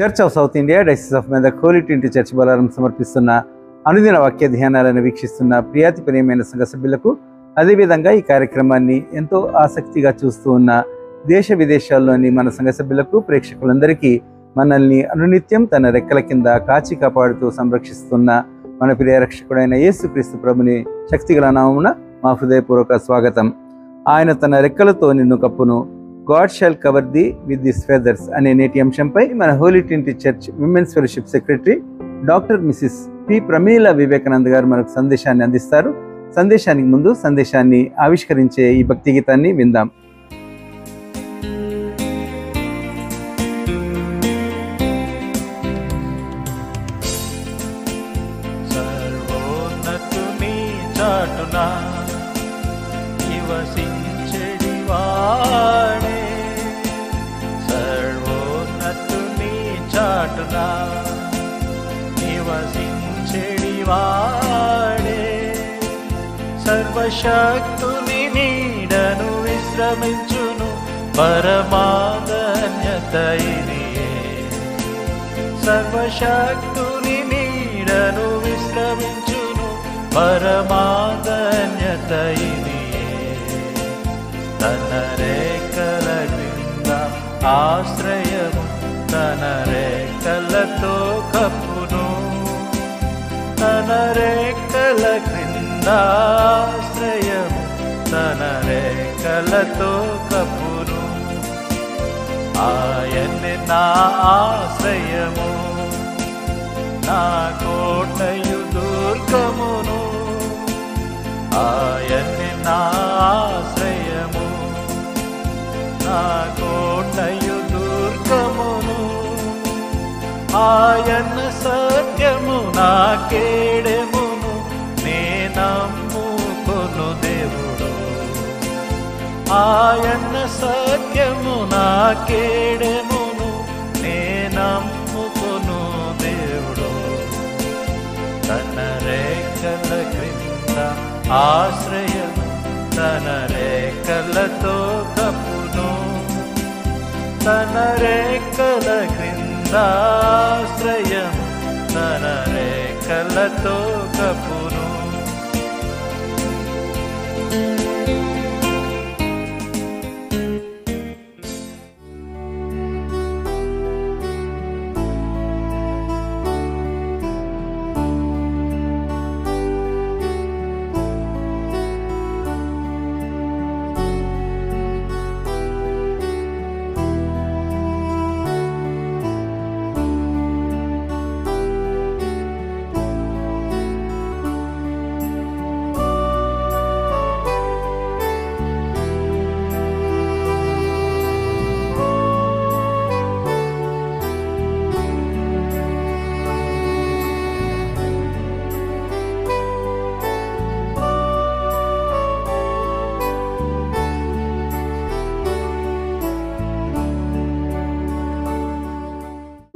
Church of South India Diocese of Medak Holy Trinity Church Bollaram సమర్పిస్తున్న అనుదిన వాక్య ధ్యానాలను వీక్షిస్తున్న ప్రియాతి ప్రియమైన సంఘ సభ్యులకు, అదేవిధంగా ఈ కార్యక్రమాన్ని ఎంతో ఆసక్తిగా చూస్తూ ఉన్న దేశ విదేశాల్లోని మన సంఘ సభ్యులకు, ప్రేక్షకులందరికీ మనల్ని అనునిత్యం తన రెక్కల కింద కాచి కాపాడుతూ సంరక్షిస్తున్న మన ప్రియ రక్షకుడైన యేసుక్రీస్తు ప్రభుని శక్తిగల నామమున మా హృదయపూర్వక స్వాగతం. ఆయన తన రెక్కలతో నిన్ను కప్పును, God shall cover thee with this feathers అనే నేటి అంశంపై మన Holy Trinity Church women's fellowship secretary doctor Mrs P Pramila Vivekanand గారు మనకు సందేశాన్ని అందిస్తారు. సందేశానికి ముందు సందేశాన్ని ఆవిష్కరించే ఈ భక్తి గీతాన్ని విందాం. సర్వోన్నతుని చాటునా నివసించెడివాడే, సర్వోన్నతుని చాటునా నివసించెడివాడే, సర్వశక్తుని నీడను విశ్రమించును పరమాధన్యత ఇదియే, సర్వశక్తుని నీడను విశ్రమించును పరమాధన్యత ఇదియే, తన రేఖల క్రింద ఆశ్రయము తన రేఖలతో కప్పును, తన రేఖల క్రింద ఆశ్రయము తన రేఖలతో కప్పును, ఆయన్ని నా ఆశ్రయము నా కోటయు దుర్గమును, ఆయన్ని నా ఆశ్రయము నా కోటయు దుర్గమును, ఆయన సత్యము నా కేడెమును నేనమ్ముకొను దేవుడు, ఆయన సత్యము నా కేడెమును నేనమ్ముకొను దేవుడు, తన రేఖల క్రింద ఆశ్రయము తన రేఖలతో కప్పును, తన రేఖల క్రింద ఆశ్రయము తన రేఖలతో కప్పును.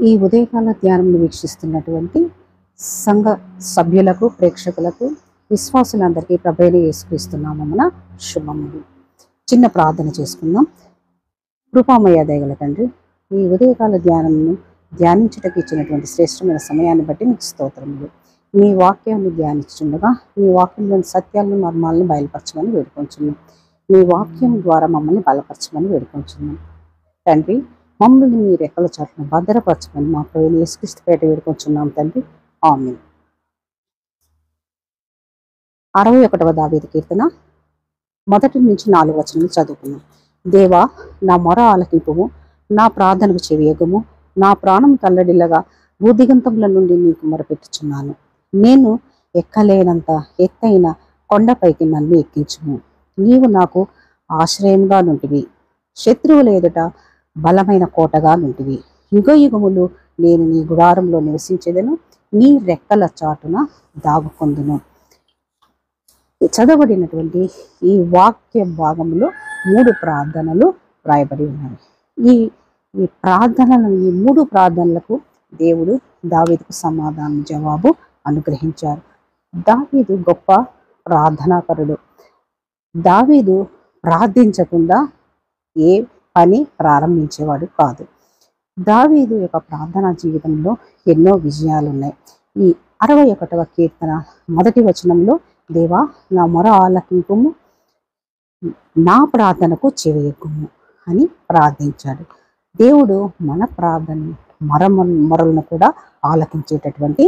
ఈ ఉదయకాల ధ్యానంను వీక్షిస్తున్నటువంటి సంఘ సభ్యులకు, ప్రేక్షకులకు, విశ్వాసులందరికీ ప్రభువైన యేసుక్రీస్తు నామమున శుభములు. చిన్న ప్రార్థన చేసుకుందాం. కృపామయ దయగల తండ్రి, ఈ ఉదయకాల ధ్యానంను ధ్యానించుటకు ఇచ్చినటువంటి శ్రేష్టమైన సమయాన్ని బట్టి మీకు స్తోత్రములు. మీ వాక్యాన్ని ధ్యానించుండగా మీ వాక్యంలోని సత్యాలను, మర్మాలను బయలుపరచమని వేడుకొంచున్నాం. మీ వాక్యం ద్వారా మమ్మల్ని బలపరచమని వేడుకొంచున్నాం తండ్రి. మమ్మల్ని మీ రెక్కల చాటున భద్రపరచమని మా ప్రభువైన యేసుక్రీస్తు పేట వేడుకొంచున్నాం తండ్రి. ఆమేన్. 61వ దావీదు కీర్తన 1-4 వచనాలు చదువుకున్నాం. దేవా, నా మొర ఆలకింపుము, నా ప్రార్థనకు చెవియగుము, నా ప్రాణం కల్లడిల్లగా భూదిగంతముల నుండి నీకు మొరపెట్టుచున్నాను. నేను ఎక్కలేనంత ఎత్తైన కొండపైకి నన్ను ఎక్కించుము. నీవు నాకు ఆశ్రయంగా నుంటివి, శత్రువుల ఎదుట బలమైన కోటగా నుంటివి. యుగ యుగములు నేను నీ గుడారంలో నివసించేదను, నీ రెక్కల చాటున దాగుకొందును. చదవబడినటువంటి ఈ వాక్య భాగంలో 3 ప్రార్థనలు రాయబడి ఉన్నాయి. ఈ ప్రార్థనలను, ఈ 3 ప్రార్థనలకు దేవుడు దావీదుకు సమాధానం జవాబు అనుగ్రహించారు. దావీదు గొప్ప ప్రార్థనాపరుడు. దావీదు ప్రార్థించకుండా ఏ పని ప్రారంభించేవాడు కాదు. దావీదు యొక్క ప్రార్థనా జీవితంలో ఎన్నో విజయాలు ఉన్నాయి. ఈ 61వ కీర్తన మొదటి వచనంలో, దేవా నా మొర ఆలకింపుము, నా ప్రార్థనకు చెవియొగ్గుము అని ప్రార్థించాడు. దేవుడు మన ప్రార్థన మొరలను కూడా ఆలకించేటటువంటి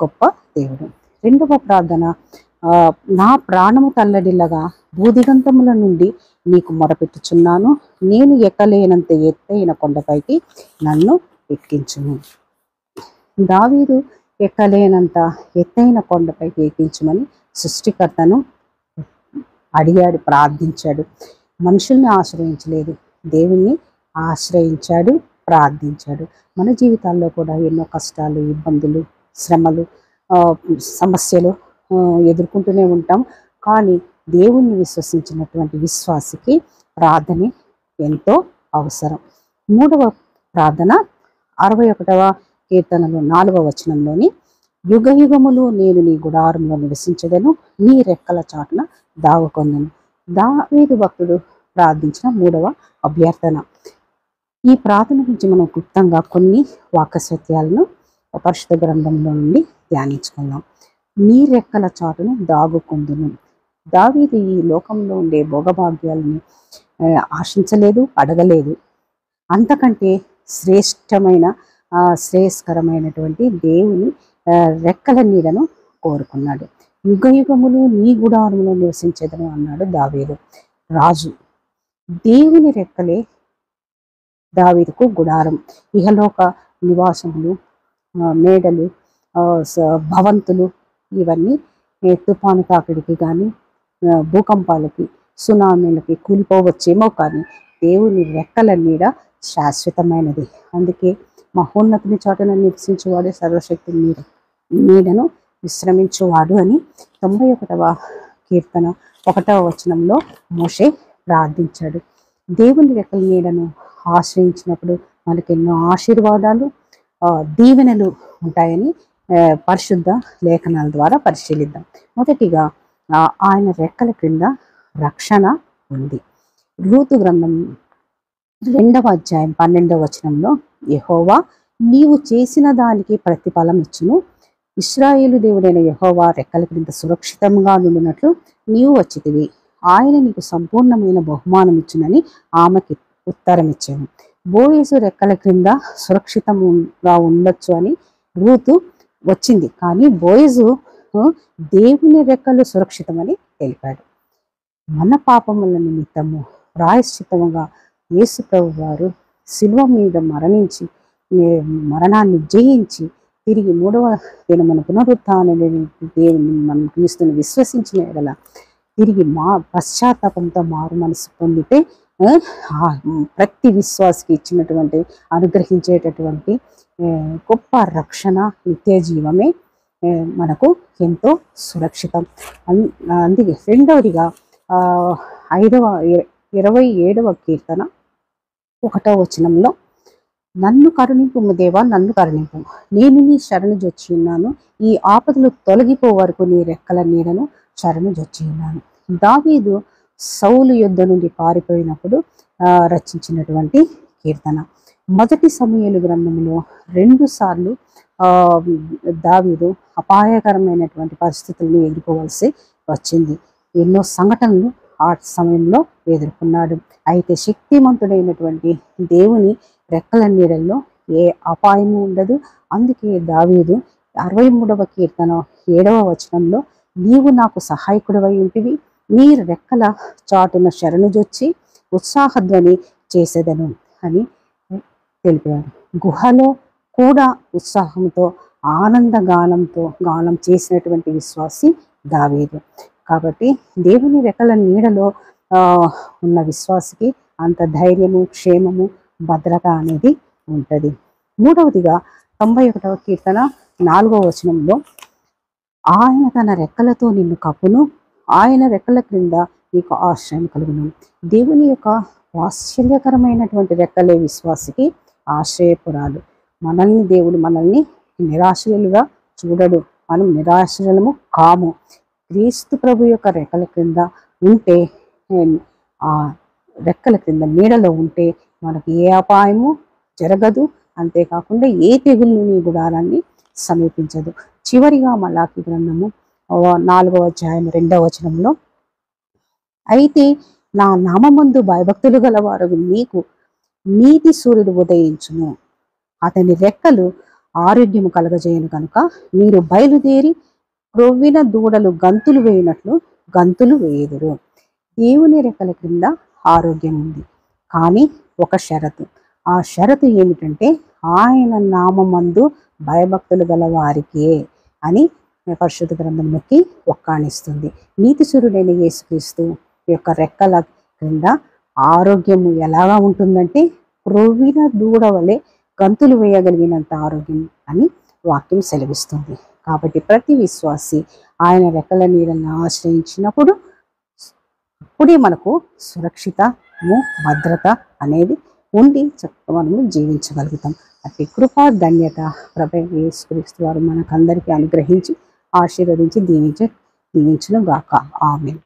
గొప్ప దేవుడు. రెండవ ప్రార్థన, నా ప్రాణము తల్లడిల్లగా భూదిగంతముల నుండి నీకు మొరపెట్టుచున్నాను, నేను ఎక్కలేనంత ఎత్తైన కొండపైకి నన్ను ఎక్కించును. దావీదు ఎక్కలేనంత ఎత్తైన కొండపైకి ఎక్కించమని సృష్టికర్తను అడిగాడు, ప్రార్థించాడు. మనుషుల్ని ఆశ్రయించలేదు, దేవుణ్ణి ఆశ్రయించాడు, ప్రార్థించాడు. మన జీవితాల్లో కూడా ఎన్నో కష్టాలు, ఇబ్బందులు, శ్రమలు, సమస్యలు ఎదుర్కొంటూనే ఉంటాం. కానీ దేవుణ్ణి విశ్వసించినటువంటి విశ్వాసికి ప్రార్థన ఎంతో అవసరం. మూడవ ప్రార్థన 61వ కీర్తనలో 4వ వచనంలోని, యుగ యుగములు నేను నీ గుడారంలో నివసించదను, నీ రెక్కల చాటున దాగుకొందును. దావీదు భక్తుడు ప్రార్థించిన 3వ అభ్యర్థన. ఈ ప్రార్థన గురించి మనం క్లుప్తంగా కొన్ని వాక్య సత్యాలను పరిశుద్ధ గ్రంథంలో నుండి ధ్యానించుకుందాం. నీ రెక్కల చాటును దాగుకొందును. దావీదు ఈ లోకంలో ఉండే భోగభాగ్యాలని ఆశించలేదు, అడగలేదు. అంతకంటే శ్రేష్టమైన శ్రేయస్కరమైనటువంటి దేవుని రెక్కల నీడను కోరుకున్నాడు. యుగ యుగములు నీ గుడారంలో నివసించేదను అన్నాడు దావీదు. రాజు దేవుని రెక్కలే దావీదుకు గుడారం. ఇహలోక నివాసములు, మేడలు, భవంతులు ఇవన్నీ తుఫాను తాకిడికి కానీ, భూకంపాలకి, సునామీలకి కూలిపోవచ్చేమో, కానీ దేవుని రెక్కల నీడ శాశ్వతమైనది. అందుకే మహోన్నతుని చాటున నివసించేవాడు సర్వశక్తి నీడను విశ్రమించువాడు అని 91వ కీర్తన 1వ వచనంలో మోషే ప్రార్థించాడు. దేవుని రెక్కల నీడను ఆశ్రయించినప్పుడు మనకి ఎన్నో ఆశీర్వాదాలు, దీవెనలు ఉంటాయని పరిశుద్ధ లేఖనాల ద్వారా పరిశీలిద్దాం. మొదటిగా ఆయన రెక్కల క్రింద రక్షణ ఉంది. రూతు గ్రంథం 2వ అధ్యాయం 12వ వచనంలో, యెహోవా నీవు చేసిన దానికి ప్రతిఫలం ఇచ్చును, ఇశ్రాయేలు దేవుడైన యెహోవా రెక్కల క్రింద సురక్షితంగా నుండినట్లు నీవు వచ్చితివి, ఆయన నీకు సంపూర్ణమైన బహుమానం ఇచ్చునని ఆమెకి ఉత్తరం ఇచ్చాను. బోయేసు రెక్కల క్రింద సురక్షితంగా ఉండొచ్చు అని రూతు వచ్చింది, కానీ బోయేసు దేవుని రెక్కలు సురక్షితమని తెలిపాడు. మన పాపముల నిమిత్తము ప్రాయశ్చిత్తముగా యేసు ప్రభు వారు శిలువ మీద మరణించి, మరణాన్ని జయించి తిరిగి 3వ దినమున పునరుత్థానమైన దేవుని మనం క్రీస్తుని విశ్వసించిన ఎడల తిరిగి పశ్చాత్తాపంతో మారు మనసు పొందితే ప్రతి విశ్వాసికి ఇచ్చినటువంటి అనుగ్రహించేటటువంటి గొప్ప రక్షణ, నిత్య జీవమే మనకు ఎంతో సురక్షితం. అందుకే రెండవదిగా 27వ కీర్తన 1వ వచనంలో, నన్ను కరుణింపు దేవా, నన్ను కరుణింపు, నేను నీ శరణు జొచ్చి ఉన్నాను, ఈ ఆపదలు తొలగిపో వరకు నీ రెక్కల నీడను శరణు జొచ్చి ఉన్నాను. దావీదు సౌలు యుద్ధ నుండి పారిపోయినప్పుడు రచించినటువంటి కీర్తన. మొదటి సమూయేలు గ్రంథంలో 2 సార్లు దావీదు అపాయకరమైనటువంటి పరిస్థితులను ఎదుర్కోవాల్సి వచ్చింది. ఎన్నో సంఘటనలు ఆ సమయంలో ఎదుర్కొన్నాడు. అయితే శక్తిమంతుడైనటువంటి దేవుని రెక్కల నీడల్లో ఏ అపాయము ఉండదు. అందుకే దావీదు 63వ కీర్తన 7వ వచనంలో, నీవు నాకు సహాయకుడివై ఉంటివి, నీ రెక్కల చాటున శరణుజొచ్చి ఉత్సాహధ్వని చేసేదను అని తెలిపాడు. గుహలో కూడా ఉత్సాహంతో ఆనందగానంతో గానం చేసినటువంటి విశ్వాసి దావీదు. కాబట్టి దేవుని రెక్కల నీడలో ఉన్న విశ్వాసికి అంత ధైర్యము, క్షేమము, భద్రత అనేది ఉంటుంది. మూడవదిగా 91వ కీర్తన 4వ వచనంలో, ఆయన తన రెక్కలతో నిన్ను కప్పును, ఆయన రెక్కల క్రింద నీకు ఆశ్రయం కలుగును. దేవుని యొక్క వాత్సల్యకరమైనటువంటి రెక్కలే విశ్వాసికి ఆశ్రయపురాలు. దేవుడు మనల్ని నిరాశ్రయులుగా చూడడు, మనం నిరాశ్రయము కాము. క్రీస్తు ప్రభు యొక్క రెక్కల క్రింద ఉంటే, ఆ రెక్కల క్రింద నీడలో ఉంటే మనకి ఏ అపాయము జరగదు, అంతేకాకుండా ఏ తెగులు నీ గుడారాన్ని సమీపించదు. చివరిగా మలాకి గ్రంథము 4వ అధ్యాయం 2వ వచనంలో, అయితే నా నామమందు భయభక్తులు గలవారు మీకు నీతి సూర్యుడు ఉదయించును, అతని రెక్కలు ఆరోగ్యము కలగజేయను కనుక మీరు బయలుదేరి క్రొవ్విన దూడలు గంతులు వేయినట్లు గంతులు వేయుదురు. దేవుని రెక్కల క్రింద ఆరోగ్యం ఉంది, కానీ ఒక షరతు. ఆ షరతు ఏమిటంటే ఆయన నామమందు భయభక్తులు గల వారికే అని పరిశుద్ధ గ్రంథంలోకి ఒక్కాణిస్తుంది. నీతి సూర్యుడైన యేసుక్రీస్తు యొక్క రెక్కల క్రింద ఆరోగ్యము ఎలాగా ఉంటుందంటే క్రొవ్విన దూడ వలె గంతులు వేయగలిగినంత ఆరోగ్యం అని వాక్యం సెలవిస్తుంది. కాబట్టి ప్రతి విశ్వాసి ఆయన రెక్కల నీడలను ఆశ్రయించినప్పుడు అప్పుడే మనకు సురక్షితము భద్రత అనేది ఉండి చక్కగా మనము జీవించగలుగుతాం. అట్టి కృపా ధన్యత ప్రభువైన యేసుక్రీస్తు వారు మనకందరికీ అనుగ్రహించి ఆశీర్వదించి దీవించును గాక. ఆమేన్.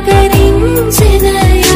పలకరించెదయా